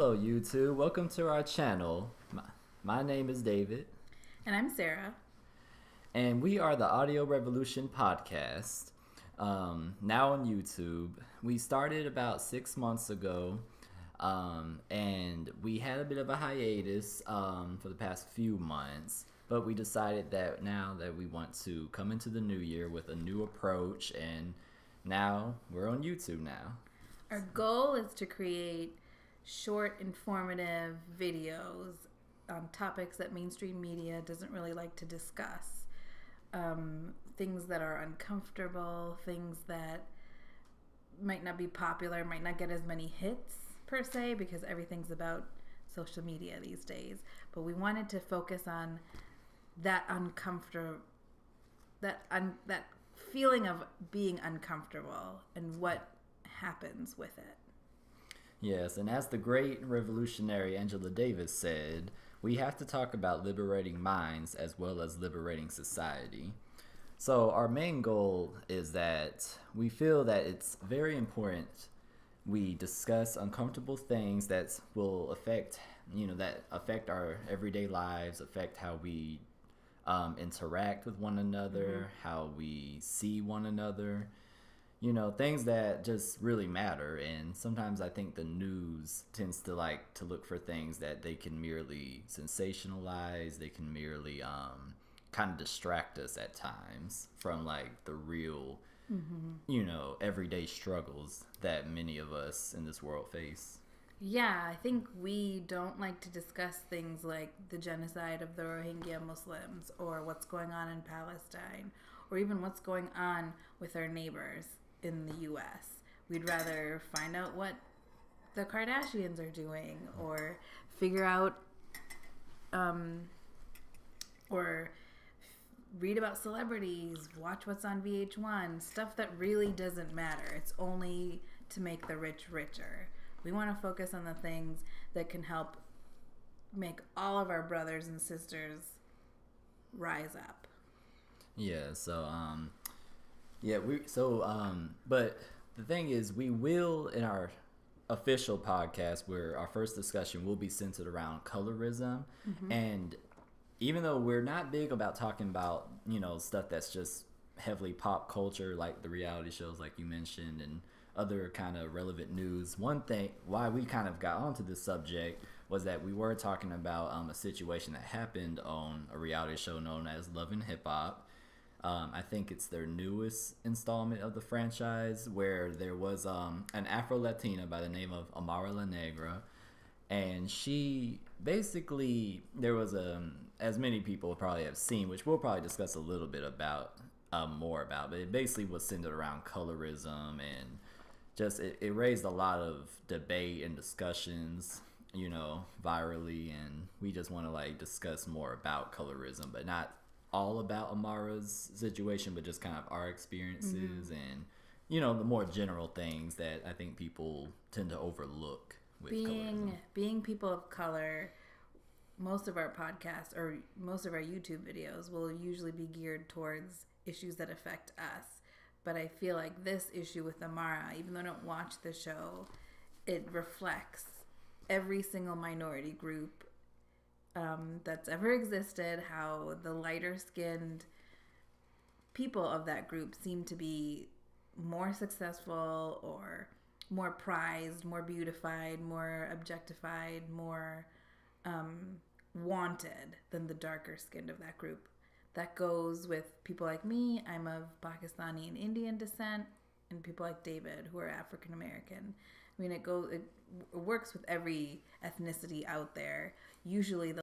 Hello, YouTube. Welcome to our channel. My name is David. And I'm Sarah. And we are the Audio Revolution podcast. Now on YouTube. We started about 6 months ago. And we had a bit of a hiatus for the past few months. But we decided that now that we want to come into the new year with a new approach. And now we're on YouTube now. Our goal is to create short, informative videos on topics that mainstream media doesn't really like to discuss. Things that are uncomfortable, things that might not be popular, might not get as many hits per se, because everything's about social media these days. But we wanted to focus on that that feeling of being uncomfortable and what happens with it. Yes, and as the great revolutionary Angela Davis said, we have to talk about liberating minds as well as liberating society. So our main goal is that we feel that it's very important we discuss uncomfortable things that will affect, that affect our everyday lives, affect how we interact with one another, how we see one another. Things that just really matter. And sometimes I think the news tends to like to look for things that they can merely sensationalize. They can merely kind of distract us at times from like the real, everyday struggles that many of us in this world face. Yeah, I think we don't like to discuss things like the genocide of the Rohingya Muslims or what's going on in Palestine or even what's going on with our neighbors in the U.S. We'd rather find out what the Kardashians are doing or figure out or read about celebrities, watch what's on VH1, stuff that really doesn't matter. It's only to make the rich richer. We want to focus on the things that can help make all of our brothers and sisters rise up. Yeah, but the thing is, we will, in our official podcast, where our first discussion will be centered around colorism. And even though we're not big about talking about, stuff that's just heavily pop culture, like the reality shows like you mentioned and other kind of relevant news, one thing why we kind of got onto this subject was that we were talking about a situation that happened on a reality show known as Love and Hip Hop. I think it's their newest installment of the franchise, where there was an Afro-Latina by the name of Amara La Negra. And she basically, there was as many people probably have seen, which we'll probably discuss a little bit about, more about, but it basically was centered around colorism and just, it raised a lot of debate and discussions, virally. And we just want to like discuss more about colorism, but not all about Amara's situation, but just kind of our experiences and, the more general things that I think people tend to overlook with colorism. Being people of color, most of our podcasts or most of our YouTube videos will usually be geared towards issues that affect us. But I feel like this issue with Amara, even though I don't watch the show, it reflects every single minority group that's ever existed, how the lighter skinned people of that group seem to be more successful or more prized, more beautified, more objectified, more wanted than the darker skinned of that group. That goes with people like me. I'm of Pakistani and Indian descent, and people like David who are African American. I mean, it works with every ethnicity out there. Usually the